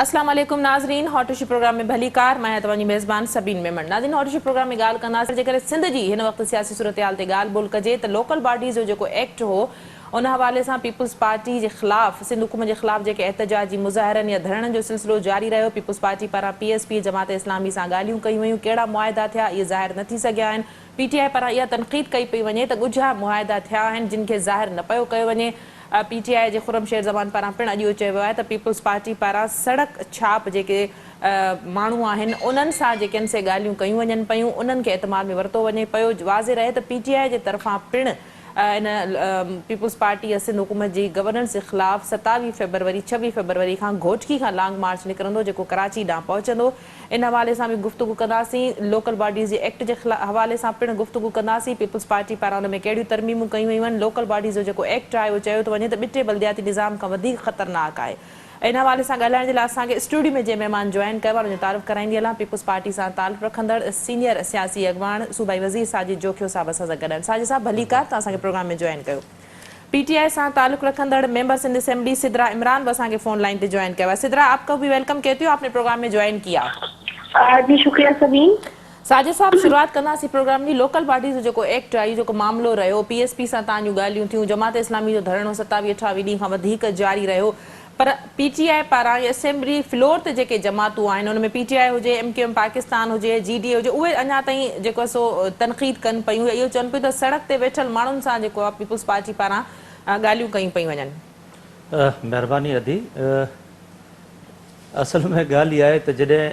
अस्सलाम वालेकुम नाज़रीन, हॉट इशू प्रोग्राम में भली कार मैं तव्हांजी मेज़बान सबीन मेमन। नाज़रीन, हॉट इशू प्रोग्राम में ॻाल्हि कंदासीं जेकर सिंध जी हिन वक़्तु सियासी सूरत-हाल ते ॻाल्हि ॿोल कजे त लोकल बॉडीज़ जो जेको एक्ट हो उन हवाले सां पीपल्स पार्टी जे ख़िलाफ़ सिंध हुकूमत जे ख़िलाफ़ जेके एहतजाजी मुज़ाहिरनि या धरणनि जो सिलसिलो जारी रहियो। पीपल्स पार्टी पारां PSP जमात इस्लामी सां ॻाल्हियूं कयूं वयूं, कहिड़ा मुआहिदा थिया इहे ज़ाहिर न थी सघिया आहिनि। PTI पारां इहा तनक़ीद कई पई वञे त ॻुझा मुआहिदा थिया आहिनि जिन खे ज़ाहिर न पियो कयो वञे। PTI जे खुर्रमशेर ज़मान पारां पिणु अॼु चयो वियो आहे त पीपल्स पार्टी पारां सड़क छाप जेके माण्हू आहिनि उन्हनि सां जेके आहिनि से ॻाल्हियूं कयूं वञनि पियूं, उन्हनि खे एतमाद में वरितो वञे पियो। वाज़े रहे त PTI जे तरफ़ां पिणु इन पीपल्स पार्टी सिंध हुकूमत जी गवर्नेंस जे ख़िलाफ़ 27 फरवरी 26 फरवरी खां घोटकी खां लॉन्ग मार्च निकिरंदो जेको कराची ॾांहुं पहुचंदो। इन हवाले सां बि गुफ़्तगू कंदासीं। लोकल बॉडीज़ जे एक्ट जे हवाले सां पिणु गुफ़्तगू कंदासीं। पीपल्स पार्टी पारां हुन में कहिड़ियूं तरमीमूं कयूं वयूं आहिनि। लोकल बॉडीज़ जो जेको एक्ट आहे उहो चयो थो वञे त ॿिटे बल्दियाती निज़ाम खां वधीक ख़तरनाक आहे। इन हवाले सां ॻाल्हाइण जे लाइ असांखे स्टूडियो में जे महिमान जॉइन कयो आहे उनजो तारीफ़ कराईंदी हलां। पीपल्स पार्टी सां ताल्लुक़ रखंदड़ सीनियर सियासी अॻवान सूबाई वज़ीर साजिद जोखियो साहब असां सां गॾु आहिनि। साजिद साहब भली कार, तव्हां असांखे प्रोग्राम में जॉइन कयो। PTI सां ताल्लुक़ रखंदड़ मेंबर सिंध असेंबली सिद्रा इमरान भी असांखे फोन लाइन पे जॉइन किया। सिद्रा, आपको भी वेलकम कहती हूँ, आपने प्रोग्राम में ज्वाइन किया। जी शुक्रिया सबीन। साजिद साहब, शुरुआत कंदासीं प्रोग्राम जी। लोकल बॉडीज़ जो जेको एक्ट आहे जेको मामलो रहियो, PSP सां तव्हांजूं ॻाल्हियूं थियूं, जमात इस्लामी जो धरणो 27-28 ॾींहं खां वधीक जारी रहियो, पर PTI पारां असेंबली फ्लोर ते जेके जमातूं आहिनि उनमें PTI हुजे, MQM पाकिस्तान हुजे, GDA हुजे, उहे अञा ताईं जेको सो तनक़ीद कनि पियूं, इहो चवनि पियूं त सड़क ते वेठल माण्हुनि सां जेको आहे पीपल्स पार्टी पारां ॻाल्हियूं कयूं पई वञनि। महिरबानी अदी। असल में ॻाल्हि इहा आहे त जॾहिं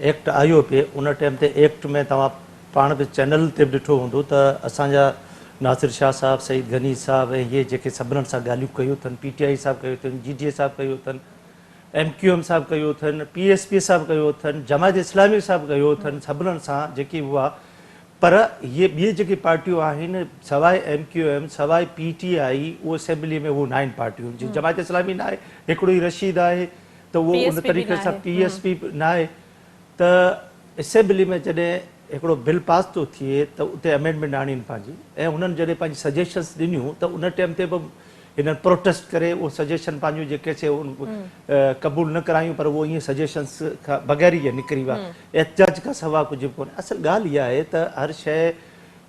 एक्ट आयो पे उन टाइम ते एक्ट में तव्हां पाण बि चैनल ते बि ॾिठो हूंदो त असांजा नासिर शाह साहब, सईद गनी साहब ऐं इहे जेके सभिनीनि सां ॻाल्हियूं कयूं अथनि, PTI साहब कयो अथनि, GDA साहब कयो अथनि, MQM साहब कयो अथनि, PSP साहब कयो अथनि, जमात इस्लामी साहब कयो अथनि, सभिनीनि सां जेकी हुआ। पर इहे ॿिए जेके पार्टियूं आहिनि सवाइ MQM सवाइ PTI उहो असेंबली में उहो न आहिनि पार्टियूं। जीअं जमात इस्लामी न आहे, हिकिड़ो ई रशीद आहे त उहो उन तरीक़े सां PSP न आहे। त असेंबली में जॾहिं हिकिड़ो बिल पास थो थिए त उते अमेंडमेंट आणीनि पंहिंजी, ऐं उन्हनि जॾहिं पंहिंजी सजेशन्स ॾिनियूं त उन टाइम ते बि हिननि प्रोटेस्ट करे उहो सजेशन पंहिंजूं जेके क़बूल न करायूं, पर उहो ईअं सजेशन्स खां बग़ैर ई निकिरी विया। एहतजाज खां सवाइ कुझु बि कोन्हे। असल ॻाल्हि इहा आहे त हर शइ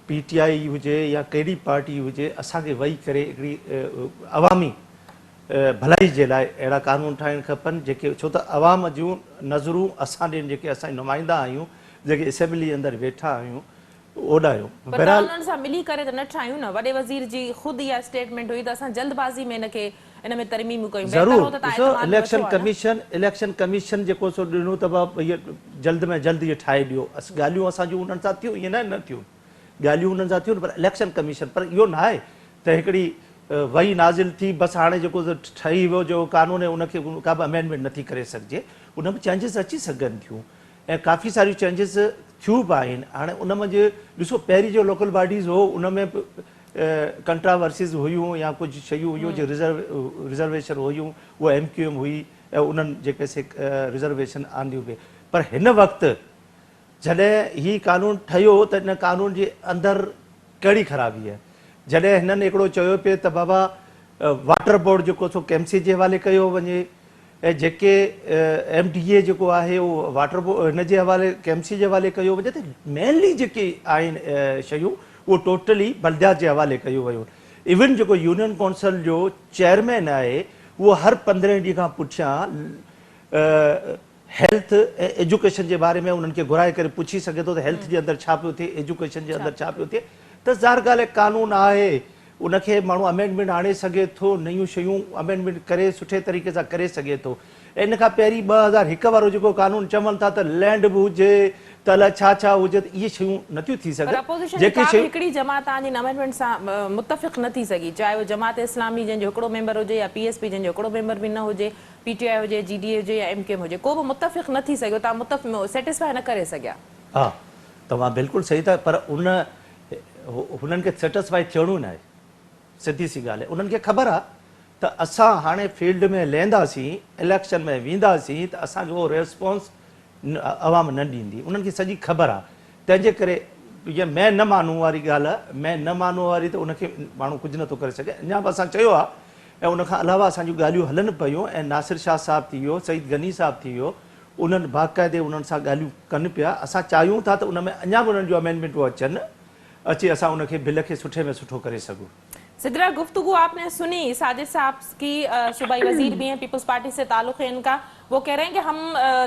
PTI हुजे या कहिड़ी पार्टी हुजे, असांखे वेही करे हिकिड़ी अवामी भलाई जे लाइ अहिड़ा कानून ठाहिण खपनि जेके, छो त अवाम जूं नज़रूं असां ॾियनि, जेके असां नुमाइंदा आहियूं, जेके असेंबली अंदरि वेठा आहियूं, ओॾाहियूं। बहरहाल उन्हनि सां मिली करे त न ठाहियूं न। वॾे वज़ीर जी ख़ुदि इहा स्टेटमेंट हुई त असां जल्दबाज़ी में हिनखे इन में तरमीमूं कयूं। ज़रूरु इलेक्शन कमीशन जेको सो ॾिनो त इहे जल्द में जल्द इहे ठाहे ॾियो। ॻाल्हियूं असांजूं उन्हनि सां थियूं, ईअं न थियूं, ॻाल्हियूं उन्हनि सां थियूं, पर इलेक्शन कमीशन, पर इहो न आहे त हिकिड़ी वही नाज़िल थी बसि हाणे जेको ठही वियो जो कानून आहे उनखे का बि अमेंडमेंट नथी करे सघिजे। उन में चेंजिस अची सघनि थियूं ऐं काफ़ी सारियूं चेंजिस थियूं बि आहिनि। हाणे उन में ॾिसो, पहिरीं जो लोकल बॉडीज़ हो उन में कंट्रावर्सीज़ हुयूं या कुझु शयूं हुयूं जो रिज़र्वेशन हुयूं, उहा MQM हुई ऐं उन्हनि जेके से रिज़र्वेशन आंदियूं बि। पर हिन वक़्तु जॾहिं हीउ कानून ठहियो त इन कानून जे अंदरि कहिड़ी ख़राबी आहे। जॾहिं हिननि हिकिड़ो चयो पिए त बाबा वाटर बोर्ड जेको सो KMC जे हवाले कयो वञे, ऐं जेके MDA जेको आहे उहो वाटर बोर्ड हिन जे हवाले KMC जे हवाले कयो वञे, त मेनली जेके आहिनि शयूं उहो टोटली बल्दियात जे हवाले कयो वियो। इवन जेको यूनियन काउंसिल जो चेयरमैन आहे उहो हर 15 ॾींहं खां पुठियां हेल्थ ऐं एजुकेशन जे बारे में उन्हनि खे घुराए करे पुछी सघे थो त हेल्थ जे अंदरि छा पियो थिए, एजुकेशन जे अंदरि छा पियो थिए। त ज़ाहिर ॻाल्हि आहे कानून आहे, उनखे माण्हू अमेंडमेंट आणे सघे थो, नयूं शयूं अमेंडमेंट करे सुठे तरीक़े सां करे सघे थो। इन खां पहिरीं 2001 वारो जेको कानून चवनि था त लैंड बि हुजे त अलाए छा छा हुजे, त इहे शयूं नथियूं थी सघनि। जेके हिकिड़ी जमात तव्हांजी अमेंडमेंट सां मुतफ़िक़ न थी सघी, चाहे उहो जमात इस्लामी जंहिंजो हिकिड़ो मेंबर हुजे या PSP जंहिंजो हिकिड़ो मेंबर बि न हुजे, PTI हुजे, GDA हुजे या MQM हुजे, को बि मुतफ़िक़ न थी सघियो, तव्हां सेटिस्फाई न करे सघिया। हा, तव्हां बिल्कुलु सही था, पर हुननि खे सेटिस्फाई थियणो न आहे। सिधी सी ॻाल्हि आहे, उन्हनि खे ख़बर आहे त असां हाणे फील्ड में लहंदासीं, इलेक्शन में वेंदासीं त असांखे उहो रिस्पॉन्स अवाम न ॾींदी, उन्हनि खे सॼी ख़बर आहे। तंहिंजे करे इहा मैं न मानू वारी ॻाल्हि आहे, मैं न मानू वारी, त उनखे माण्हू कुझु नथो करे सघे। अञा बि असां चयो आहे ऐं उनखां अलावा असांजूं ॻाल्हियूं हलनि पियूं ऐं नासिर शाह साहिबु थी वियो, सईद गनी साहिबु थी वियो, उन्हनि बाक़ाइदे उन्हनि सां ॻाल्हियूं कनि पिया। असां चाहियूं था त उन में अञा बि उन्हनि जूं अमेंडमेंटूं अचनि, अची असां उनखे बिल खे सुठे में सुठो करे सघूं। सिद्रा, गुफ्तगू आपने सुनी साजिद साहब की, सूबाई वजीर भी हैं, पीपल्स पार्टी से ताल्लुक़ है इनका। वो कह रहे हैं कि हम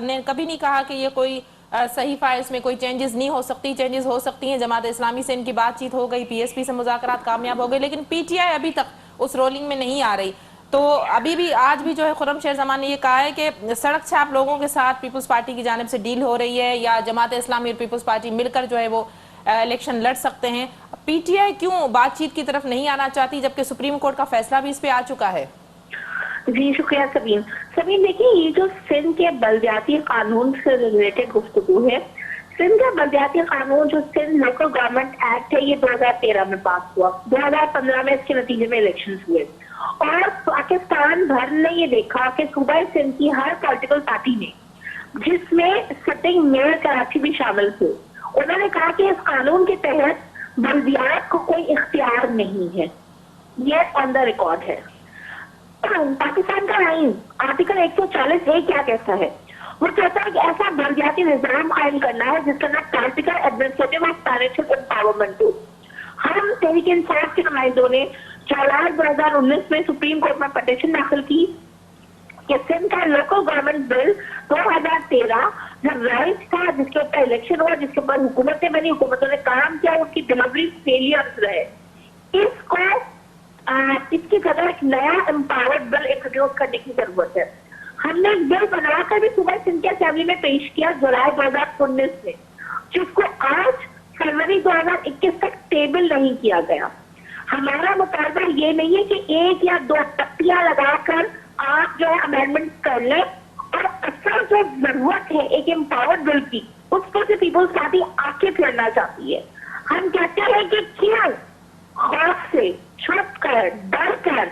ने कभी नहीं कहा कि ये कोई सहीफा है, इसमें कोई चेंजेस नहीं हो सकती, चेंजेस हो सकती हैं। जमात इस्लामी से इनकी बातचीत हो गई, पीएसपी से मुज़ाकरात कामयाब हो गए, लेकिन पीटीआई अभी तक उस रोलिंग में नहीं आ रही। तो अभी भी आज भी जो है खुर्रम जमान ने ये कहा है कि सड़क छाप लोगों के साथ पीपल्स पार्टी की जानिब से डील हो रही है, या जमात इस्लामी और पीपल्स पार्टी मिलकर जो है वो इलेक्शन लड़ सकते हैं। पीटीआई क्यों बातचीत की तरफ नहीं आना चाहती, जबकि सुप्रीम कोर्ट का फैसला भी इस पे आ चुका है? जी शुक्रिया सबीन। सबीन देखिए, ये जो सिंध के बलदियाती कानून से रिलेटेड गुफ्तगू है, सिंध का बलदियाती कानून जो सिंध लोकल गवर्नमेंट एक्ट है, ये 2013 में पास हुआ। 2015 में इसके नतीजे में इलेक्शन हुए और पाकिस्तान भर ने ये देखा कि सूबा सिंध की हर पॉलिटिकल पार्टी ने, जिसमें सिटिंग मेयर कराची भी शामिल थे, उन्होंने कहा कि इस कानून के तहत बल्दियात को कोई इख्तियार नहीं है। ये ऑन द रिकॉर्ड है। पाकिस्तान का आइन आर्टिकल 140A क्या कहता है? वो कहता है कि ऐसा बल्दियाती निजाम कायम करना है जिसका नाम पॉलिटिकल एडमिनिस्ट्रेटिव और फाइनेंशियल एम्पावरमेंट हो। हम तहरीक इंसाफ के नुमाइंदों ने 2019 में सुप्रीम कोर्ट में पटिशन दाखिल की कि सिंध का लोकल गवर्नमेंट बिल 2013 जब राइट था, जिसके ऊपर इलेक्शन हुआ, जिसके ऊपर हुकूमतें बनी, हुकूमतों ने काम किया, उसकी डिलीवरी फेलियर रहे, इसकी जगह एक नया एम्पावर्ड बिल इंट्रोड्यूस करने की जरूरत है। हमने एक बिल बनाकर भी सुबह सिंध के असेंबली में पेश किया जुलाई 2019 में, जिसको आज फरवरी 2021 तक टेबल नहीं किया गया। हमारा मुतालबा ये नहीं है कि एक या दो पत्तियां लगाकर आप जो है अमेंडमेंट कर ले, और असल जो जरूरत है एक एम्पावर्ड बिल की, उस पर से पीपल्स पार्टी आके फिरना चाहती है। हम कहते हैं कि क्यों खौफ से, छुप कर, डर कर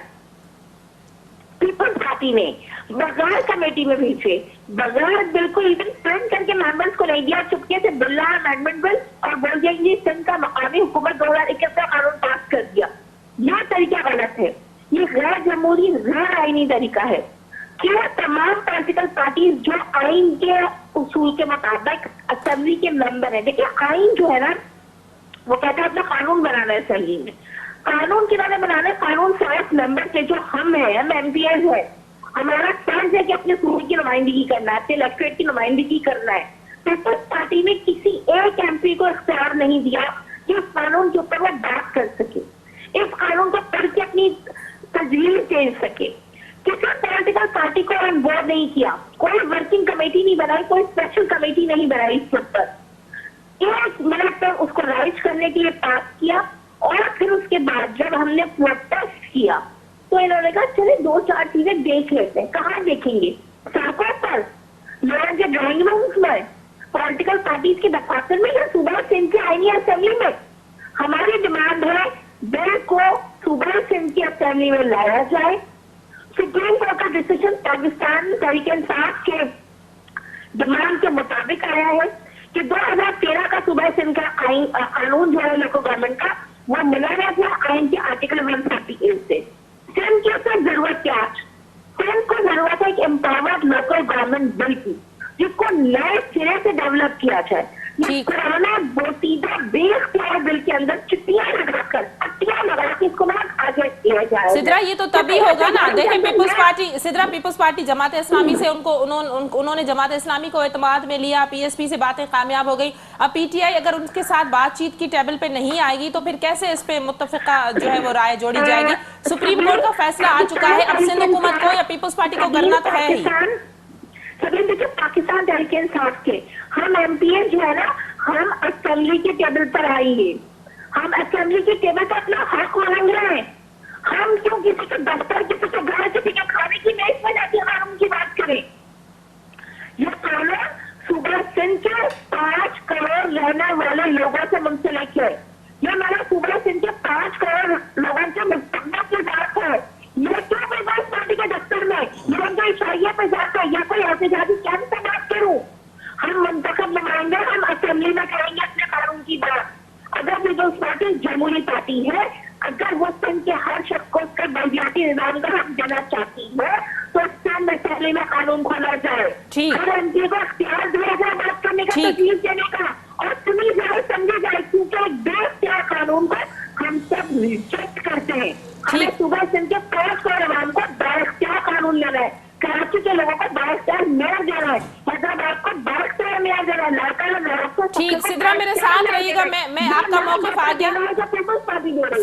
पीपल्स पार्टी ने बगैर कमेटी में भेजे, बगैर बिल्कुल इवन प्रिंट करके मेंबर्स को नहीं दिया, चुपके से बिल्ला अमेंडमेंट बिल और बोल दिया कि सिंध का मकामी हुकूमत 2021 का कानून पास कर दिया। यह तरीका गलत है, ये गैर जमहूरी, गैर आईनी तरीका है। क्यों तमाम पॉलिटिकल पार्टीज जो आइन के उसूल के मुताबिक असेंबली के मेंबर है, देखिए आइन जो है ना, वो कहता है अपना कानून बनाना है असेंबली में, कानून किन्होंने बनाना है? कानून 7 मेंबर के जो हम हैं, हम एमपीएस है, हमारा फर्ज है कि अपने सूबे की नुमाइंदगी करना है, अपने इलेक्टोरेट की नुमाइंदगी करना है। पीपल्स पार्टी ने किसी एक एमपी को इख्तियार नहीं दिया कि उस कानून के ऊपर वो बात कर सके, इस कानून को पढ़ के अपनी तजवीज दे सके। किसी पॉलिटिकल पार्टी को ऑन बोर्ड नहीं किया, कोई वर्किंग कमेटी नहीं बनाई, कोई स्पेशल कमेटी नहीं बनाई इसके ऊपर। 1 मिनट पर उसको राइज करने के लिए पास किया, और फिर उसके बाद जब हमने प्रोटेस्ट किया तो इन्होंने कहा चले 2-4 चीजें देख लेते हैं। कहाँ देखेंगे? सड़कों पर, लोगों के ड्राइंग रूम्स में, पॉलिटिकल पार्टीज के दफ्तर में, या सूबा सिंध की आईनी असेंबली में? हमारी डिमांड है बिल को सूबा सिंध की असेंबली में लाया जाए। सुप्रीम कोर्ट का डिसीजन पाकिस्तान तहरीक इंसाफ के डिमांड के मुताबिक आया है कि 2013 का सूबा सिंध का आइन कानून जो है लोकल गवर्नमेंट का, वो मिला था आइन के आर्टिकल 138 से। सिंध की उसमें जरूरत क्या? सिंध को जरूरत है एक एम्पावर्ड लोकल गवर्नमेंट बिल की, जिसको नए सिरे से डेवलप किया जाए। पुराना बोतीदा बेख्तियार बिल के अंदर चिट्टियां लगाकर, पट्टियां लगा के इसको आगे ले जाए। सिद्रा, ये तो तभी होगा ना, देखिए पीपल्स पार्टी, सिद्रा पीपल्स पार्टी जमात इस्लामी से उन्होंने जमात इस्लामी को एतमाद में लिया, पीएसपी से बातें कामयाब हो गई। अब पीटीआई अगर उनके साथ बातचीत की टेबल पे नहीं आएगी तो फिर कैसे इस पे मुत्तफिका जो है वो राय जोड़ी जाएगी? सुप्रीम कोर्ट का फैसला आ चुका है, अब सिंध हुकूमत को या पीपल्स पार्टी को करना तो है ही। सभी देखिए, पाकिस्तान तहरीक इंसाफ के हम एमपीए जो है ना, हम असेंबली के टेबल पर आएंगे, हम असेंबली के टेबल पर अपना हक मांग रहे हैं। हम क्यों किसी के दफ्तर, किसी के घर, किसी के खाने की मेज पर जाके कानून की बात करें? यह कानून सूबा सिंध के 5 करोड़ रहने वाले लोगों से मुंसलिक है। यह हमारा सूबा सिंध के 5 करोड़ लोगों से मुस्तकबिल की बात है। यह क्यों पीपल्स पार्टी के दफ्तर में या इशाइया पे जाता है, या कोई एहतजाजी कैंप पे बात करूं? हम मुंतखब नुमाइंदे, हम असेंबली में करेंगे अपने कानून की बात। अगर पीपल्स पार्टी जमहूरी पार्टी है, अगर वो सिंध के हर शख्स को उसका बलदियाती निजाम का हक देना चाहती है तो सिंध असेंबली में कानून खोला जाए, ठीक। हर एमपी को इख्तियार दिया जाए बात करने का, ठीक। तजवीज देने का, और सुनी जाए, समझी जाए, क्योंकि देश के कानून को हम सब रिजेक्ट करते हैं। हमें सुबह सिंध के 5 करोड़ आवाम को बाइख्तियार कानून लेना है, कराची के लोगों को बाइख्तियार मेयर देना है, हैदराबाद को बाइख्तियार मेयर देना है, लाहौर ठीक। सिद्रा मेरे साथ रहिएगा, मैं आपका मौक़िफ़ आ गया।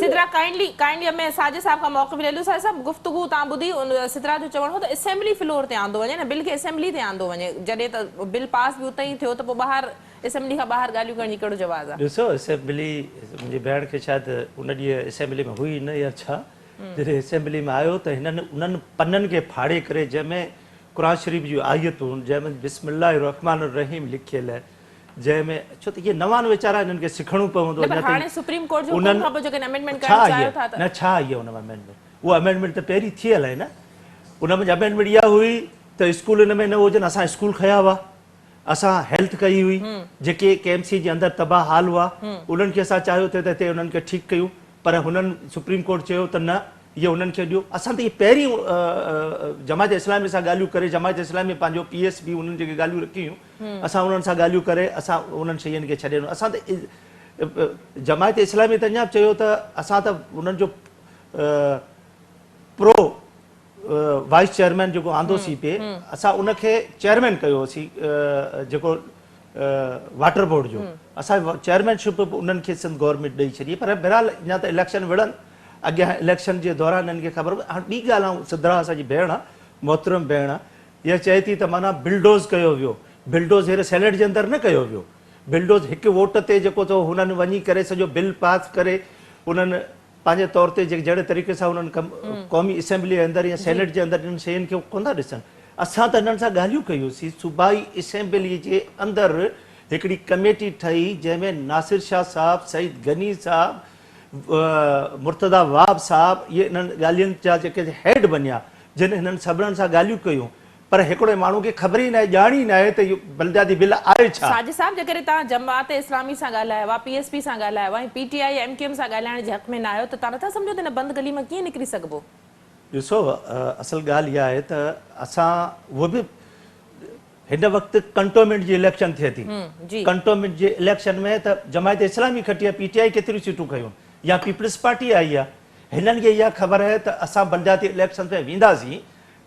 सिद्रा काइंडली मैं साजिद साहब का मौक़िफ़ ले लूं। साहब गुफ्तगू तव्हां ॿुधी सिद्रा जो चवणो त असेंबली फ्लोर ते आंदो वञे न, बिल खे असेंबली ते आंदो वञे, जॾहिं त बिल पास बि उते ई थियो त पोइ ॿाहिरि असेंबली खां ॿाहिरि ॻाल्हियूं करण जी कहिड़ो जवाज़ आहे? ॾिसो असेंबली मुंहिंजी भेण खे शायदि उन ॾींहुं असेंबली में हुई न या छा, जॾहिं असेंबली में आयो त हिननि उन्हनि पननि खे फाड़े करे जंहिंमें क़ुर शरीफ़ जूं आयतूं, जंहिंमें बिस्मिल्लाह रहमान रहीम लिखियल आहे, जंहिंमें छो त इहे नवां वीचारा हिननि खे सिखणो पवंदो। हाणे सुप्रीम कोर्ट जो हुकुम खां पोइ जेके अमेंडमेंट करणु चाहियो था न छा आई आहे हुन में अमेंडमेंट? उहा अमेंडमेंट त पहिरीं थियल आहे न। उन में अमेंडमेंट इहा हुई त स्कूल हिन में न हुजनि, असां स्कूल खया हुआ, असां हेल्थ कई हुई, जेके केएमसी जे अंदरि तबाह हाल हुआ उन्हनि खे असां चाहियो त हिते उन्हनि खे ठीकु कयूं, पर हुननि सुप्रीम कोर्ट चयो त न, इहे उन्हनि खे ॾियो। असां त इहे पहिरीं जमात इस्लामी सां ॻाल्हियूं करे, जमात इस्लामी पंहिंजो PS बि उन्हनि जेके ॻाल्हियूं रखियूं, असां उन्हनि सां ॻाल्हियूं करे असां उन्हनि शयुनि खे छॾे ॾिनो। असां त जमात इस्लामी त अञा बि चयो त असां त उन्हनि जो प्रो वाइस चेयरमैन जेको आंदोसीं पे, असां उनखे चेयरमैन कयोसीं, जेको वाटर बोर्ड जो असां चेयरमैनशिप उन्हनि खे सिंध गवर्नमेंट ॾेई छॾी। पर बहरहाल अञा त इलेक्शन विढ़नि, अॻियां इलेक्शन जे दौरान हिननि खे ख़बर। हाणे ॿी ॻाल्हि आऊं सिद्रा असांजी भेण आहे, मोहतरम भेण आहे, इहा चए थी त माना बिल्डोज़ कयो वियो। बिल्डोज़ हेॾे सेनेट जे अंदरि न कयो वियो, बिल्डोज़ हिकु वोट ते जेको थियो हुननि वञी करे सॼो बिल पास करे उन्हनि पंहिंजे तौर ते जहिड़े तरीक़े सां उन्हनि क़ौमी असेंबली जे अंदरि या सेनेट जे अंदरि इन्हनि शयुनि खे कोन था ॾिसनि। असां त हिननि सां ॻाल्हियूं कयूंसीं, सूबाई असेंबली जे अंदरि हिकिड़ी कमेटी ठही जंहिंमें नासिर शाह साहब, सईद गनी साहब, मुर्तदा वाब साहब, इहे इन्हनि ॻाल्हियुनि जा जेके हेड बनिया, जिन हिननि सभिनीनि सां ॻाल्हियूं कयूं, पर हिकिड़े माण्हू खे ख़बर ई न आहे, ॼाण ई न आहे त इहो बलदियाती बिल आहे छा। साजिद साहब जेकॾहिं तव्हां जमात इस्लामी सां ॻाल्हायो आहे, PSP सां ॻाल्हायो आहे, PTI MQM सां ॻाल्हाइण जे हक़ में न आहियो, त तव्हां नथा सम्झो त हिन बंदि गली मां कीअं निकिरी सघिबो? ॾिसो असल ॻाल्हि इहा आहे त असां उहो बि हिन वक़्तु कंटोनमेंट जी इलेक्शन थिए थी, कंटोनमेंट जे इलेक्शन में त जमायत इस्लामी खटी आहे, PTI केतिरियूं सीटूं खयूं या पीपल्स पार्टी आई आहे। हिननि खे इहा ख़बर आहे त असां बलदियाती इलेक्शन में वेंदासीं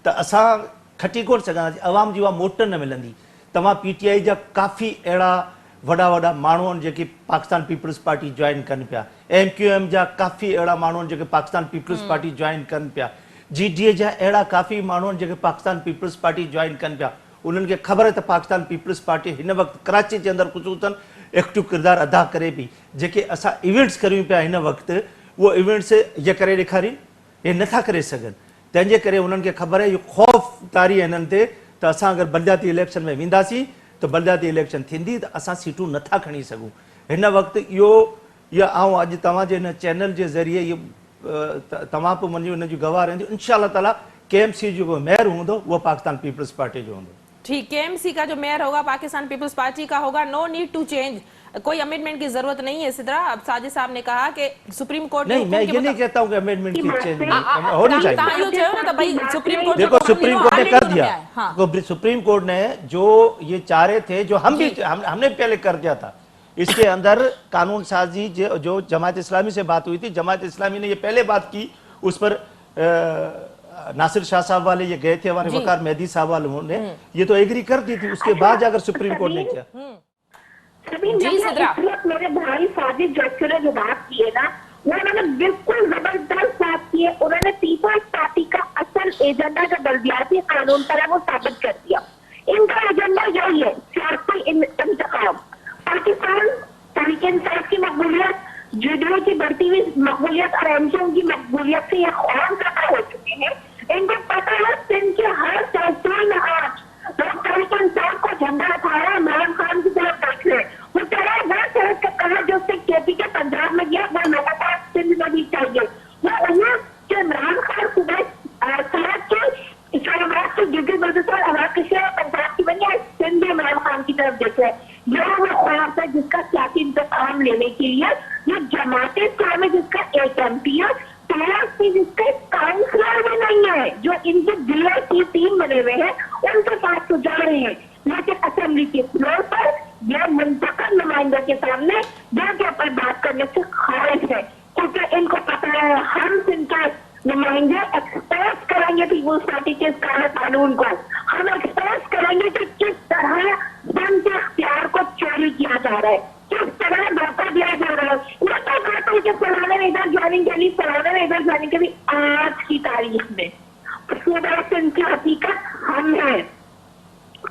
त असां खटी कोन सघंदासीं, अवाम जी उहा मोट न मिलंदी। तव्हां PTI जा काफ़ी अहिड़ा वॾा वॾा माण्हू आहिनि जेके पाकिस्तान पीपल्स पार्टी जॉइन कनि पिया, MQM जा काफ़ी अहिड़ा माण्हू आहिनि जेके पाकिस्तान पीपल्स पार्टी जॉइन कनि पिया, GDA जा अहिड़ा काफ़ी माण्हू आहिनि जेके पाकिस्तान पीपल्स पार्टी जॉइन कनि पिया। उन्हनि खे ख़बर आहे त पाकिस्तान पीपल्स पार्टी हिन वक़्तु कराची जे अंदरि ख़ुसूसन एक्टिव किरदारु अदा करे पई। जेके असां इवेंट्स करियूं पिया हिन वक़्तु, उहो इवेंट्स इहे करे ॾेखारीनि, इहे नथा करे सघनि। तंहिंजे करे उन्हनि खे ख़बर आहे इहो ख़ौफ़ तारी आहे हिननि ते त असां अगरि बलदियाती इलेक्शन में वेंदासीं त बलदियाती इलेक्शन थींदी त असां सीटूं नथा खणी सघूं। हिन वक़्तु इहो आऊं अॼु तव्हांजे हिन चैनल जे ज़रिए इहो तव्हां पोइ मुंहिंजी हुन जी गवाह रहंदी। इंशाअल्लाह ताला KMC जो मेयर हूंदो उहो पाकिस्तान पीपल्स पार्टी जो हूंदो। ठीक, KMC का जो मेयर होगा पाकिस्तान पीपल्स पार्टी का होगा। नो नीड टू चेंज, कोई अमेंडमेंट की जरूरत नहीं है। सिद्रा, अब साजिद साहब ने कहा कि सुप्रीम कोर्ट नहीं, मैं ये नहीं कहता हूँ कि अमेंडमेंट की चेंज होनी चाहिए। सुप्रीम कोर्ट देखो सुप्रीम कोर्ट ने कर दिया, सुप्रीम कोर्ट ने जो ये चाह रहे थे, जो हम भी हमने पहले कर दिया था, इसके अंदर कानून साजी जो जमात इस्लामी से बात हुई थी, जमात इस्लामी ने ये पहले बात की, उस पर नासिर शाह साहब वाले ये गए थे, हमारे वकार मेहदी साहब वालों ने ये तो एग्री कर दी थी, उसके बाद अगर सुप्रीम कोर्ट ने किया। मेरे भाई साजिद जोशी ने जो बात की है ना, वो उन्होंने बिल्कुल जबरदस्त बात की है। उन्होंने पीपल्स पार्टी का असल एजेंडा जो बलदियाती कानून पर है वो साबित कर दिया। इनका एजेंडा यही है, सियासी इंतखाब, पाकिस्तान तहरीक इंसाफ की मकबूलियत, JDO की बढ़ती हुई मकबूलियत और MQM की मकबूलियत से ये खौफ खड़ा हो चुके हैं। इनको पता है सिंध के हर तहसील में आज लोग तहरीक इंसाफ का झंडा उठाया, इमरान खान की तरफ देख रहे। वो कह रहा है वह सड़क का कलर जो उससे KP के पंजाब में गया वो लगातार सिंध में भी चाहिए। वो वही कि इमरान खान सुबह सड़क के इस्लामाबाद से गिरगित बल्तिस्तान आवाज कशी पंजाब की बनी है, सिंध में इमरान खान की तरफ देख रहे। यह वो ख्वाब है जिसका सियासी इंतकाम लेने करने के लिए ये जमाते इस्लामी जिसका एक एमपीआर प्लस जिसका काउंसलर भी नहीं है, जो इनके डीआर की टीम बने हुए हैं उनके साथ तो जा रहे हैं, लेकिन असेंबली के फ्लोर पर यह मुंतखब नुमाइंदों के सामने बिल के ऊपर बात करने से खारिज है, क्योंकि इनको पता है हम इनके नुमाइंदे एक्सपोज करेंगे पीपुल्स पार्टी के इस काले कानून को, हम एक्सपोज करेंगे कि किस तरह सन के अख्तियार को चोरी किया जा रहा है, किस तरह धोखा दिया जा रहा है। ये तो कहते हैं कि फलाने ने इधर ज्वाइनिंग के लिए, फलाने ने इधर ज्वाइनिंग के लिए, आज की तारीख में सूबा सिंध की हकीकत हम है।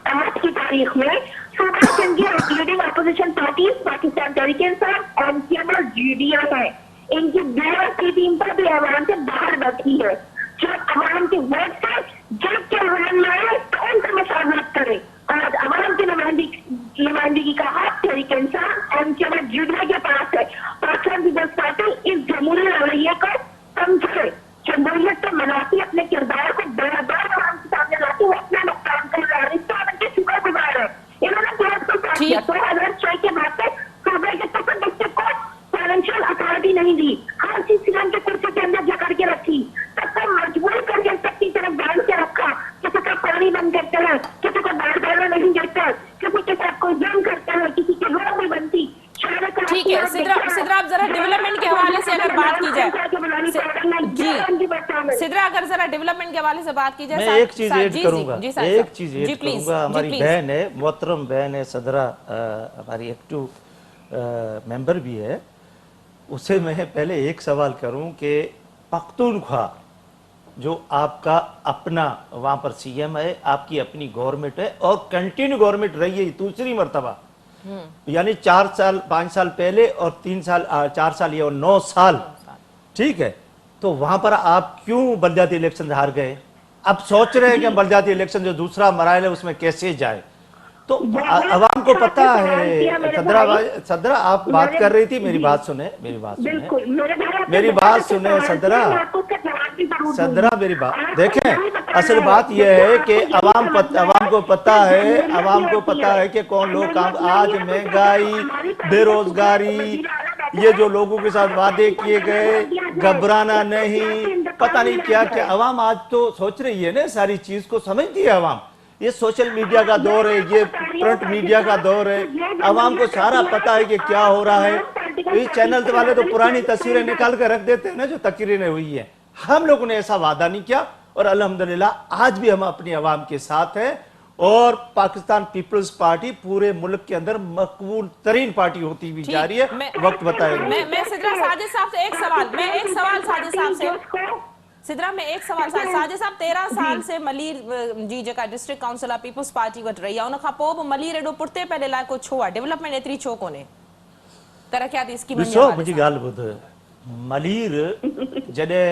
आज की तारीख में सूबा सिंध की leading opposition party Pakistan Tehreek Insaf, MCM और जीडीएम है, इनकी डीआर की टीम पर भी अवाम से बाहर बैठी है। जब अवाम के वोट से जब के अवाम में आए तो उनका मुशावरत करे। आज अवाम की नुमाइंदगी का हक तहरीक इंसाफ एमसीएम और जीडीएम के पास है। पाकिस्तान पीपल्स पार्टी इस जमहूरी रवैये को समझे, जमहूरियत को मनाती, अपने किरदार को बराबर आवाम के सामने लाती, वो अपना नुकसान कर रहा है, इसका उनके शुक्रगुजार है। इन्होंने पुलिस को साथ किया 2006 के बाद से सूबे के सफर डिस्ट्रिक्ट को फाइनेंशियल अथॉरिटी नहीं दी, हर चीज सीएम के कुर्सी के अंदर जकड़ के रखी, सबको मजबूर करके सबकी तरफ बांध के रखा, किसी का पानी बंद करते हैं, किसी को बाहर जाना नहीं देते, किसी के साथ कोई जुर्म करते हैं, किसी की रोड नहीं बनती। ठीक है सिद्रा, आप जरा डेवलपमेंट के हवाले से अगर बात की जाए जी सिद्रा, अगर जरा डेवलपमेंट के हवाले से बात की जाए, मैं एक चीज ऐड करूंगा, एक चीज ऐड करूंगा। हमारी बहन है, मोहतरम बहन है सदरा, हमारी एक्टिव मेंबर भी है, उसे मैं पहले एक सवाल करूं कि पख्तूनख्वा जो आपका अपना वहां पर सीएम है, आपकी अपनी गवर्नमेंट है और कंटिन्यू गवर्नमेंट रही है दूसरी मर्तबा, यानी 4 साल 5 साल पहले और 3 साल 4 साल ये और 9 साल, ठीक है, तो वहां पर आप क्यों बलदियाती इलेक्शन हार गए? अब सोच रहे हैं कि हम बलदियाती इलेक्शन जो दूसरा मराइल है उसमें कैसे जाए, तो अवाम को पता है। सदरा आप बात कर रही थी, मेरी बात सुने सदरा, मेरी बात देखें। असल बात यह है कि अवाम को पता है कि कौन लोग काम, आज महंगाई, बेरोजगारी, ये जो लोगों के साथ वादे किए गए, घबराना नहीं, पता नहीं क्या क्या, अवाम आज तो सोच रही है ना, सारी चीज को समझती है अवाम। ये सोशल मीडिया का दौर है, ये प्रिंट मीडिया का दौर है, अवाम को सारा पता है कि क्या हो रहा है। ये चैनल वाले तो पुरानी तस्वीरें निकाल कर रख देते हैं ना, जो तकरीरें हुई है। हम लोगों ने ऐसा वादा नहीं किया और अल्हम्दुलिल्लाह आज भी हम अपनी अवाम के साथ हैं और पाकिस्तान पीपल्स पार्टी पूरे मुल्क के अंदर मकबूल तरीन पार्टी होती हुई जा रही है। वक्त बताएगा। मैं सिद्रा साजिद साहब से एक सवाल साजिद साहब से सिद्रा में एक सवाल साजिद साहब 13 साल से मलीर जी जेका डिस्ट्रिक्ट काउंसिल पीपल्स पार्टी वट रही है, उन खां पोइ मलीर एडो पुरते पहले लाइ को छो आहे, डेवलपमेंट एतरी छो कोने तरक्याती स्कीम? ॾिसो मुंहिंजी ॻाल्हि ॿुध, मलीर जॾहिं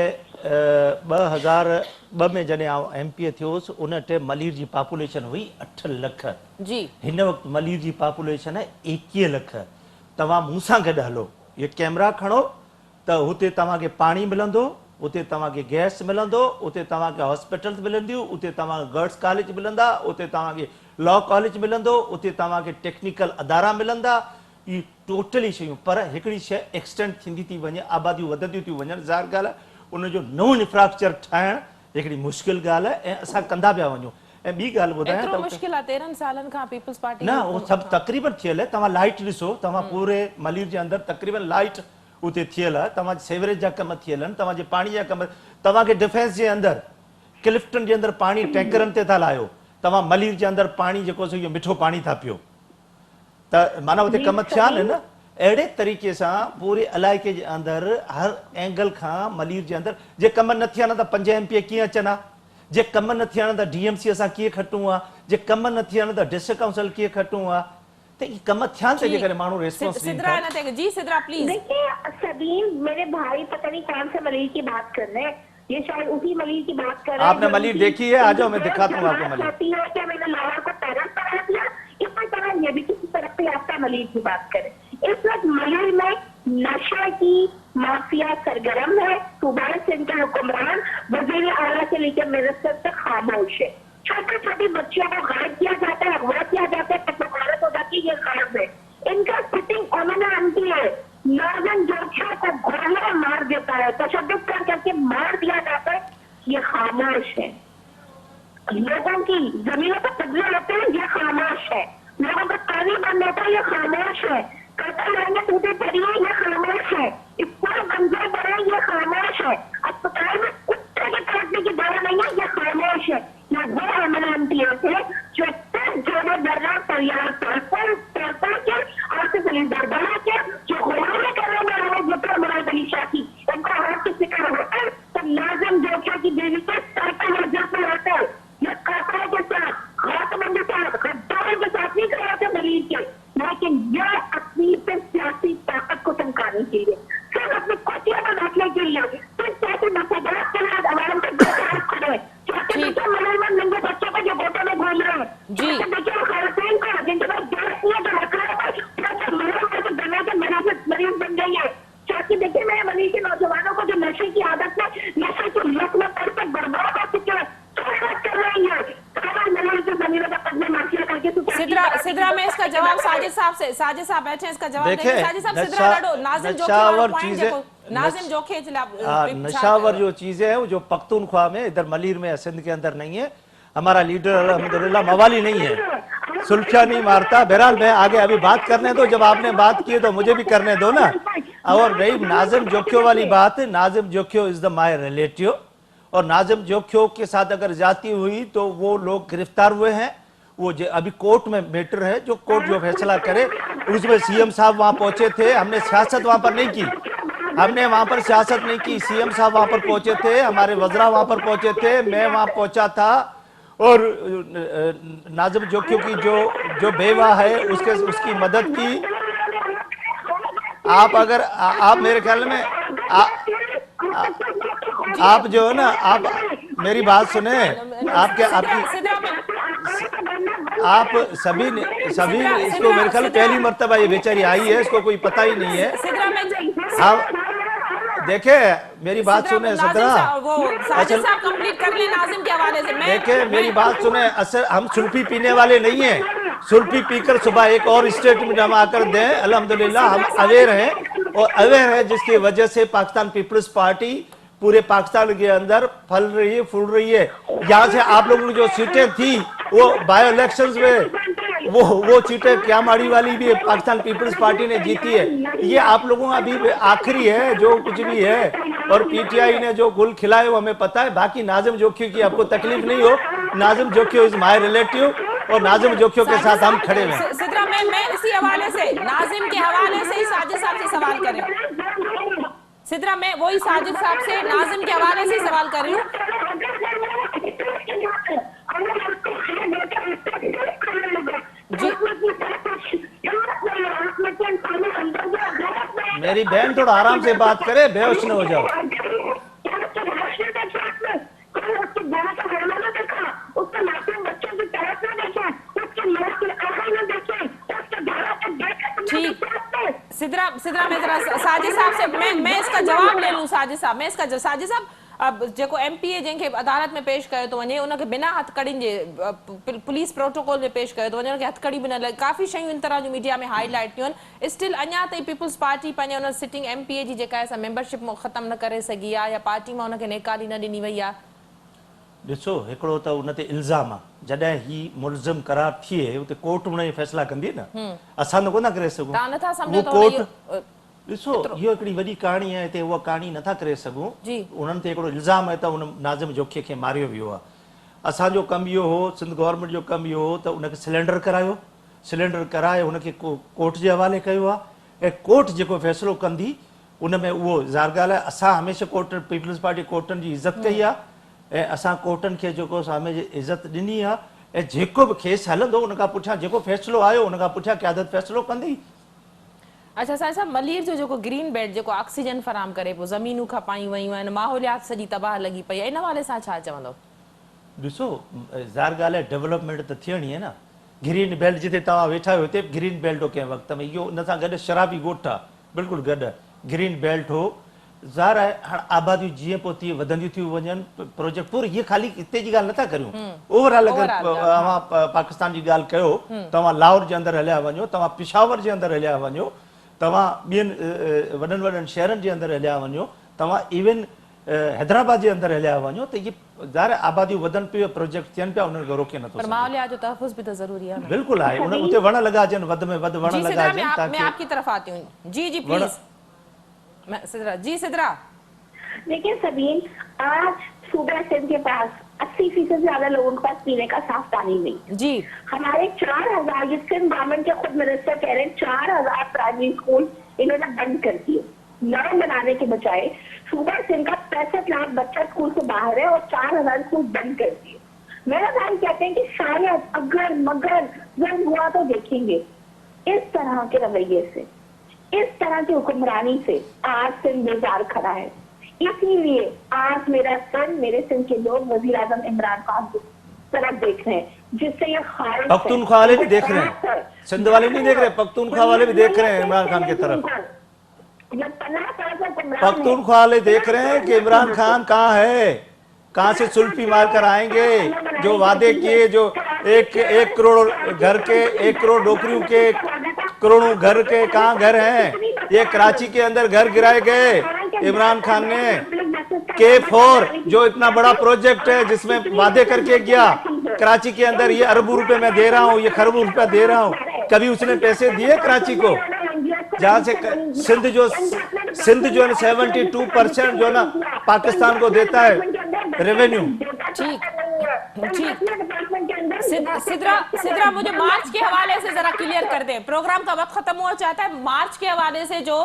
2002 में जॾहिं आउं एमपी थियोसि, उन टाइम मलीर जी पॉपुलेशन हुई 8 लख जी, हिन वक़्तु मलीर जी पॉपुलेशन है 21 लख। तव्हां मूंसां गॾु हलो, ये कैमरा खणो त हुते तव्हांखे पाणी मिलंदो, उते तव्हांखे गैस मिलंदो, उते तव्हांखे हॉस्पिटल्स मिलंदियूं, उते तव्हांखे गर्ल्स कॉलेज मिलंदा, उते तव्हांखे लॉ कॉलेज मिलंदो, उते तव्हांखे टेक्निकल अदारा मिलंदा। ई टोटली शयूं, पर हिकिड़ी शइ एक्सटेंड थींदी थी वञे, आबादियूं वधंदियूं थियूं वञनि, ज़ाहिर ॻाल्हि आहे उनजो नओं इंफ्रास्ट्रक्चर ठाहिणु हिकिड़ी मुश्किल ॻाल्हि आहे ऐं असां कंदा पिया वञूं। ऐं ॿी ॻाल्हि ॿुधायां त मुश्किल आहे 13 सालनि खां पीपल्स पार्टी न, उहो सभु तक़रीबन थियल आहे। तव्हां लाइट ॾिसो, तव्हां पूरे मलीर जे अंदरि तक़रीबन लाइट उते थियल आहे, तव्हांजे सेवरेज जा कम थियल आहिनि, तव्हांजे पाणी जा कम, तव्हांखे डिफेंस जे अंदरि क्लिफ्टन जे अंदरि पाणी टैंकरनि ते था लाहियो, तव्हां मलीर जे अंदरि पाणी जेको इहो मिठो पाणी था पियो, त माना उते कम थिया आहिनि न। अहिड़े तरीक़े सां पूरे इलाइक़े जे अंदरि हर एंगल खां मलीर जे अंदरि जे कम न थिया न त 5 MP कीअं अचनि हा, जे कम न थिया न त DMC असां कीअं खटूं हा, जे कम न थिया न त डिस्ट्रिक्ट काउंसिल कीअं खटूं हा, तो ये कम ध्यान से लेकर मानू रेस्पॉन्स सिद्रा ना देगा जी। सिद्रा प्लीज देखिए सबीन, मेरे भाई पता नहीं कौन से मलीर की बात कर रहे हैं, ये शायद उसी मलीर की बात कर रहे हैं। आपने मलीर देखी है? आ जाओ मैं दिखाता हूँ आपको मलीर। क्या मैंने लाहौर को तरफ बना दिया, इसी तरह ये भी किसी तरफ याफ्ता मलीर की बात करें। इस वक्त मलीर में नशे की माफिया सरगर्म है, सूबा सिंध के हुक्मरान वजीर आला से लेकर मिनिस्टर तक खामोश है, छोटे छोटे बच्चों को गायब किया जाता है, अगवा किया जाता है, पकड़ारत हो जाती है, ये गायब है। इनका सिटिंग ओमना एमपी है, नाज़िम जोखिया को गोलियां मार देता है, तशद्दुद करके मार दिया जाता है, ये खामोश है। लोगों की जमीनों पर कब्जे होते हैं, ये खामोश है। लोगों का पानी बंद होता है, ये खामोश है। कतल लाइनें टूटे पड़ी है, ये खामोश है। स्कूल बंदे पड़े, ये खामोश है। अस्पताल में कुत्ते के काटने की दवा नहीं है, ये खामोश है। ये वो एमएनएमटीएस है जो जोड़े दर्रा तैयार तड़पड़ के आपसे सिलेंडर बना के जो गुलामी करने में रहे जितना बड़ा बनीशा की उनको हाथ से शिकार होता है, तो नाज़िम जोखिया की देवी के तड़पड़ मस्जिद में रहते हैं। ये कातलों के साथ, खातमों के साथ, गद्दारों के साथ नहीं कर रहे थे मरीज के, लेकिन ये अपनी से सियासी ताकत को चमकाने के लिए, सिर्फ अपनी कुर्सियों में बैठने के लिए, सिर्फ सियासी मसौदात के लिए अवाम के दो खड़े। देखिए मलैमन नंगे बच्चों को जो बोतों में घूम रहे हैं, देखिए खातून को जिनके पास गैस नहीं है, जो मरीज बन गई है। चाची देखिए मैं मनीष के नौजवानों को जो नशे की आदत में, नशे की लत में पड़ कर बर्बाद हो चुके हैं, कर रही है। सिद्रा में इसका जवाब साजिद साहब से, साजिद साहब बैठे हैं, इसका जवाब देंगे। साजिद साहब सिद्रा लड़ो, नाज़िम जोखिया नशावर जो चीजें है वो जो पख्तूनख्वा में, इधर मलीर में, सिंध के अंदर नहीं है। हमारा लीडर अल्हम्दुलिल्लाह मवाली नहीं है, सुल्फिया नहीं मारता। बहरहाल मैं आगे अभी बात करने दो, जब आपने बात की तो मुझे भी करने दो ना। और रही नाज़िम जोखियो वाली बात, Nazim Jokhio is the my relative, और नाज़िम जोखियो के साथ अगर जाती हुई तो वो लोग गिरफ्तार हुए हैं। वो अभी कोर्ट में मैटर है, जो कोर्ट जो फैसला करे उसमें सीएम साहब वहां पहुंचे थे। हमने सियासत वहां पर नहीं की, हमने वहां पर सियासत नहीं की। सीएम साहब वहां पर पहुंचे थे, हमारे वज़रा वहां पर पहुंचे थे, मैं वहां पहुंचा था। और नाज़िम जोखियो की जो बेवा है उसकी मदद की। आप अगर आप मेरे ख्याल में आप जो है ना, आप मेरी बात सुने, आपकी आप सभी इसको मेरे ख्याल पहली मर्तबा ये बेचारी आई है, इसको कोई पता ही नहीं है। आप देखे मेरी बात सुने सदरा, देखे मेरी बात सुने। असल हम सुल्फी पीने वाले नहीं हैं, सुल्फी पीकर सुबह एक और स्टेटमेंट हम आकर दें। अल्हम्दुलिल्लाह हम अवेयर हैं, और अवेयर है जिसकी वजह से पाकिस्तान पीपल्स पार्टी पूरे पाकिस्तान के अंदर फल रही है, फूल रही है। यहाँ से आप लोगों की जो सीटें थी वो बायो इलेक्शंस में वो सीटें क्यामाड़ी वाली भी पाकिस्तान पीपल्स पार्टी ने जीती है। ये आप लोगों का अभी आखिरी है जो कुछ भी है, और पीटीआई ने जो गुल खिलाए वो हमें पता है। बाकी नाज़िम जोखियो की आपको तकलीफ नहीं हो, Nazim Jokhio is my relative, और नाज़िम जोखियो के साथ हम खड़े हैं। सिद्रा मैं इसी हवाले से, नाज़िम के हवाले से ही साजिद साहब से सवाल कर रही हूँ। सिद्रा मैं वही साजिद साहब से नाज़िम के हवाले से सवाल कर रही हूँ। मेरी बहन थोड़ा आराम से बात करे, बेहोश न हो जाओ। ठीक, सिद्रा में जरा साजिद साहब से मैं इसका जवाब ले लूं। साजिद साहब मैं इसका साजिद साहब अब जेको एमपीए जंहिंखे अदालत में पेश कयो थो वञे, उनखे बिना हथकड़ियुनि जे पुलिस प्रोटोकॉल में पेश कयो थो वञे, उनखे हथकड़ी बि न लॻी। काफ़ी शयूं इन तरह जूं मीडिया में हाईलाइट थियूं आहिनि। स्टिल अञा ताईं पीपल्स पार्टी पंहिंजे उन सिटिंग एमपीए जी जेका आहे मेंबरशिप ख़तमु न करे सघी आहे, या पार्टी मां उनखे नेकाली न ॾिनी वई आहे। ॾिसो हिकिड़ो त उन ते इल्ज़ाम आहे, जॾहिं ही मुलज़िम करार थिए उते कोर्ट उन फैसला कंदी न, असां त कोन करे सघूं। तव्हां नथा सम्झो त कोर्ट ॾिसो इहो हिकिड़ी वॾी कहाणी आहे, हिते उहा कहाणी नथा करे सघूं। उन्हनि ते हिकिड़ो इल्ज़ाम आहे त उन नाज़िम जोखियो खे मारियो वियो आहे। असांजो कमु इहो हो, सिंध गवर्नमेंट जो कमु इहो हो त उनखे सिलेंडर करायो, सिलेंडर कराए उनखे कोर्ट जे हवाले कयो आहे, ऐं कोर्ट जेको फ़ैसिलो कंदी उन में उहो ज़ाहिर ॻाल्हि आहे। असां हमेशह कोर्ट पीपल्स पार्टी कोर्टनि जी इज़त कई आहे, ऐं असां कोर्टनि खे जेको हमेशह इज़त ॾिनी आहे, ऐं जेको बि केस हलंदो उन खां पुठियां जेको फ़ैसिलो आयो उन खां पुठियां क़यादत फ़ैसिलो कंदी। अच्छा साहिब, मलीर जो जेको ग्रीन बेल्ट जेको ऑक्सीजन फराम करे पोइ ज़मीनूं खपायूं वयूं आहिनि, माहौलियात सॼी तबाह लॻी पई आहे, इन हवाले सां छा चवंदो? ॾिसो ज़ाहिर ॻाल्हि आहे, डेवलपमेंट त थियणी आहे न। ग्रीन बेल्ट जिते तव्हां वेठा आहियो हुते ग्रीन बेल्ट हो कंहिं वक़्त में, इहो उन सां गॾु शराबी ॻोठ आहे, बिल्कुलु गॾु ग्रीन बेल्ट हो। ज़ाहिर आहे हाणे आबादियूं जीअं पोइ तीअं वधंदियूं थियूं वञनि, प्रोजेक्ट पूरी इहे ख़ाली हिते जी ॻाल्हि नथा करियूं, ओवरऑल अगरि तव्हां पाकिस्तान जी ॻाल्हि कयो, तव्हां लाहौर जे अंदरि हलिया वञो, तव्हां पिशावर जे अंदरि हलिया वञो, तव्हां ॿियनि वॾनि वॾनि शहरनि जे अंदरि हलिया वञो, तव्हां इवन हैदराबाद जे अंदरि हलिया वञो त इहे ज़ाहिर आबादियूं वधनि पियूं, प्रोजेक्ट थियनि पिया, उन्हनि खे रोके नथो पर सघे। माहौलियात जो तहफ़ुज़ भी तो ज़रूरी है ना। बिल्कुलु आहे, उते वण लॻाइजनि, वधि में वधि वण जी सिद्रा, लॻाइजनि मैं ताकी आपकी तरफ आती हूँ। जी जी प्लीज। मैं सिद्रा जी, सिद्रा देखिए सबीन, आज सूबा सिंध के पास 80% से ज्यादा लोगों के पास पीने का साफ पानी नहीं। जी हमारे 4000, ये सिंध गवर्नमेंट के खुद मिनिस्टर कह रहे हैं 4000 प्राइमरी स्कूल इन्होंने बंद कर दिए, नए बनाने के बजाय। सूबा सिंध का 65 लाख बच्चा स्कूल से बाहर है और 4000 स्कूल बंद कर दिए। मेरा भाई कहते हैं कि शायद अगर मगर जब हुआ तो देखेंगे। इस तरह के रवैये से, इस तरह की हुक्मरानी से आज सिंध बेजार खड़ा है। इसीलिए आज मेरा सिंध, मेरे सिंध के लोग वजीर आजम इमरान खान की तरफ देख रहे हैं, जिससे ये खारिज है। पख्तूनख्वा वाले भी देख रहे हैं, सिंध वाले नहीं देख रहे, पख्तूनख्वा वाले भी देख रहे हैं इमरान खान की तरफ। ये 15 साल से गुमराह पख्तूनख्वा वाले देख रहे हैं कि इमरान खान कहाँ है, कहाँ से सुल्फी मार कर आएंगे। जो वादे किए, जो एक करोड़ घर के, 1 करोड़ नौकरियों के, करोड़ों घर के कहाँ घर हैं। ये कराची के अंदर घर गिराए गए इमरान खान ने। K4 जो इतना बड़ा प्रोजेक्ट है जिसमें वादे करके गया कराची के अंदर, ये अरबों रुपए मैं दे रहा हूँ, ये खरबों रुपया दे रहा हूँ, कभी उसने पैसे दिए कराची को? जहाँ से सिंध जो है 72% जो ना पाकिस्तान को देता है रेवेन्यू। ठीक ठीक। सिद्रा मुझे मार्च के हवाले से जरा क्लियर कर दें, प्रोग्राम का वक्त खत्म हुआ चाहता है। मार्च के हवाले से जो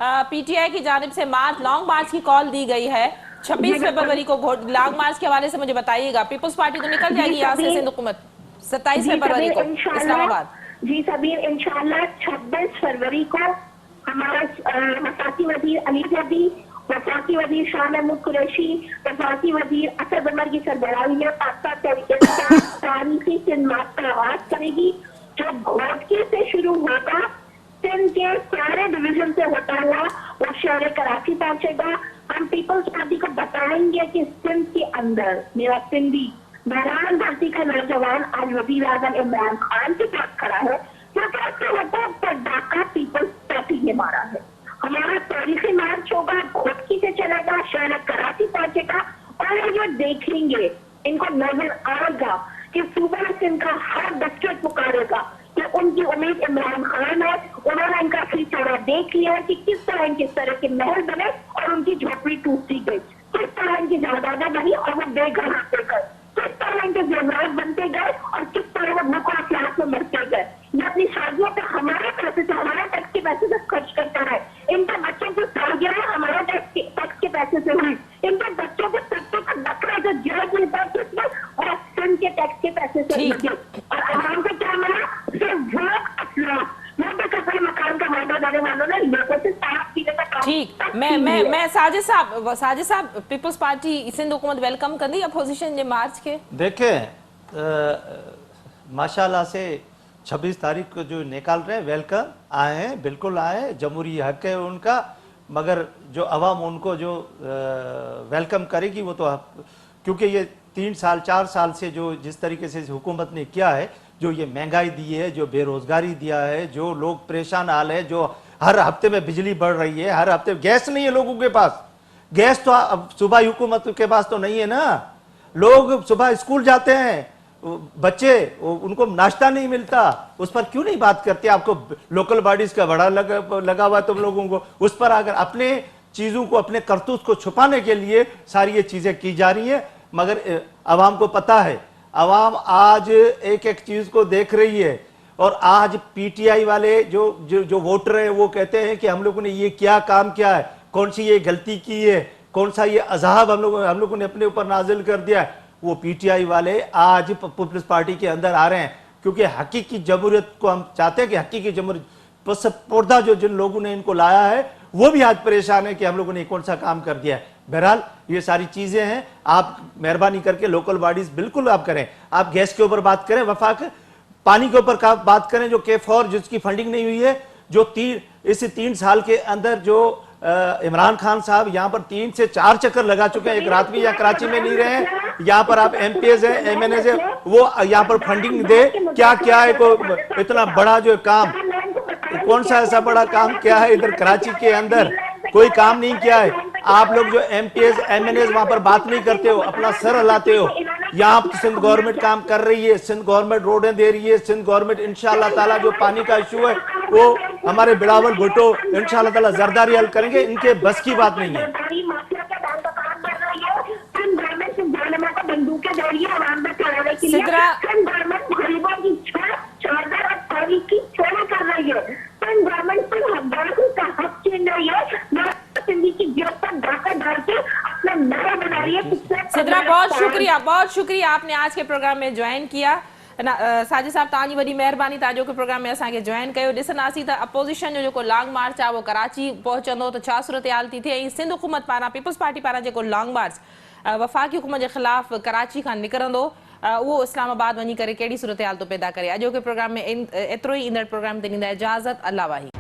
पीटीआई की जानिब से लॉन्ग मार्च की कॉल दी गई है 26 फरवरी को, लॉन्ग मार्च के हवाले से मुझे बताइएगा। पीपुल्स पार्टी तो निकल जाएगी यहाँ से सिंध हुकूमत 27 फरवरी को इस्लामाबाद। जी सबीर, इंशाल्लाह 26 फरवरी को हमारा वफाकी वजीर अली जदी, वफाकी वजीर शाह महमूद कुरैशी, वफाकी वजीर असद उमर की सरबराही में पाकिस्तान तहरीक तारीखी सिंध मार्च का आगाज करेगी, जो घोटकी से शुरू होगा, सिंध के सारे डिवीजन से होता हुआ वो शहर कराची पहुंचेगा। हम पीपल्स पार्टी को बताएंगे कि सिंध के अंदर मेरा सिंधी बहरान भर्ती का नौजवान आज वजीर आजम इमरान खान के साथ खड़ा है, जो डाका पीपल्स पार्टी ने मारा है। हमारा तारीखी मार्च होगा, घोटकी से चलेगा, शहर कराची पहुंचेगा और ये जो देखेंगे इनको नजर आएगा कि सूबा सिंध का हर डिस्ट्रिक्ट पुकारेगा कि उनकी उम्मीद इमरान खान है। उन्होंने इनका खिचड़ा देख लिया है कि किस तरह के महल बने और उनकी झोपड़ी टूटती गई, किस तरह इनकी जायदादें बनी और वो बेघर होते गए, किस तरह इनके जेवरात बनते गए और किस तरह वो भूख और प्यास में मरते गए। ये अपनी शादियों पे हमारे पैसे से, हमारे टैक्स के पैसे से खर्च करता है। इनके बच्चों की सालगिरह हमारे टैक्स के पैसे से हुई। इनके बच्चों के सत्ते का बकरा जो जेल में था किसने, और सिंध के टैक्स के पैसे से हुई। और आवाम को क्या मिला? सिर्फ वोट, अफवाह। मकान का वादा देने वालों ने लोगों से साफ पीने का काम। ठीक, मैं साजिद साहब पीपल्स पार्टी सिंध हुकूमत वेलकम कंदी अपोजिशन जे मार्च के। देखें माशाल्लाह से 26 तारीख को जो निकाल रहे हैं, वेलकम आए हैं, बिल्कुल आए, जमहूरी हक है उनका, मगर जो अवाम उनको जो वेलकम करेगी वो तो, क्योंकि ये 3 साल 4 साल से जो जिस तरीके से हुकूमत ने किया है, जो ये महंगाई दी है, जो बेरोजगारी दिया है, जो लोग परेशान हाल है, जो हर हफ्ते में बिजली बढ़ रही है, हर हफ्ते गैस नहीं है लोगों के पास। गैस तो अब सूबाई हुकूमत के पास तो नहीं है ना। लोग सुबह स्कूल जाते हैं, बच्चे उनको नाश्ता नहीं मिलता, उस पर क्यों नहीं बात करते? आपको लोकल बॉडीज का बड़ा लगा हुआ तुम लोगों को, उस पर अगर अपने चीजों को, अपने करतूत को छुपाने के लिए सारी ये चीजें की जा रही है। मगर अवाम को पता है, अवाम आज एक एक चीज को देख रही है। और आज पीटीआई वाले जो वोटर हैं वो कहते हैं कि हम लोगों ने ये क्या काम किया है, कौन सी ये गलती की है, कौन सा ये अजाब हम लोगों ने अपने ऊपर नाजिल कर दिया है। वो पीटीआई वाले आज पीपल्स पार्टी के अंदर आ रहे हैं, क्योंकि हकीकी जमहूरियत को हम चाहते हैं कि हकीकी जमहूरियत पर्दा जो जिन लोगों ने इनको लाया है वो भी आज परेशान है कि हम लोगों ने कौन सा काम कर दिया है। बहरहाल ये सारी चीजें हैं, आप मेहरबानी करके लोकल बॉडीज बिल्कुल आप करें, आप गैस के ऊपर बात करें, वफाक पानी के ऊपर बात करें, जो K4 जिसकी फंडिंग नहीं हुई है, जो इस 3 साल के अंदर जो इमरान खान साहब यहाँ पर 3 से 4 चक्कर लगा चुके हैं, एक रात भी यहाँ कराची में नहीं रहे। यहाँ पर आप MPs हैं, MNAs हैं, वो यहाँ पर फंडिंग दे, क्या क्या है को इतना बड़ा जो काम कौन सा ऐसा बड़ा काम किया है इधर कराची के अंदर? कोई काम नहीं किया है। आप लोग जो MPs MNAs वहां पर बात नहीं करते हो, अपना सर हिलाते हो। यहाँ तो सिंध गवर्नमेंट काम कर रही है, सिंध गवर्नमेंट रोडें दे रही है, सिंध गवर्नमेंट इंशाल्लाह ताला जो पानी का इशू है वो हमारे बिलावल भुट्टो इंशाल्लाह ताला जरदारी हल करेंगे। इनके बस की बात नहीं है। बंदूकें दे रही है आवाम में चलाने के लिए। सिद्रा- गवर्नमेंट गरीबों की चादर और पानी की चोरी कर रही है। गवर्नमेंट पर हकदारों का हक छीन रही है। सिंधी की जेब पर डाका डाल के अपना नारा बना रही है। सिद्रा बहुत शुक्रिया आपने आज के प्रोग्राम में ज्वाइन किया। साजिद साहब तव्हांजी वॾी महिरबानी तव्हां जो प्रोग्राम में असांखे ज्वाइन कयो। ॾिसंदासीं त अपोज़िशन जो जेको लॉन्ग मार्च आहे उहो कराची पहुचंदो त छा सूरत हाल थी थिए। ऐं सिंध हुकूमत पारां पीपल्स पार्टी पारां जेको लॉन्ग मार्च वफ़ाक़ी हुकूमत जे ख़िलाफ़ कराची खां निकिरंदो उहो इस्लामाबाद वञी करे कहिड़ी सूरत हाल थो पैदा करे। अॼोके प्रोग्राम में एतिरो ई ईंदड़ प्रोग्राम ते ॾींदा इजाज़त। अल्लाह वाही।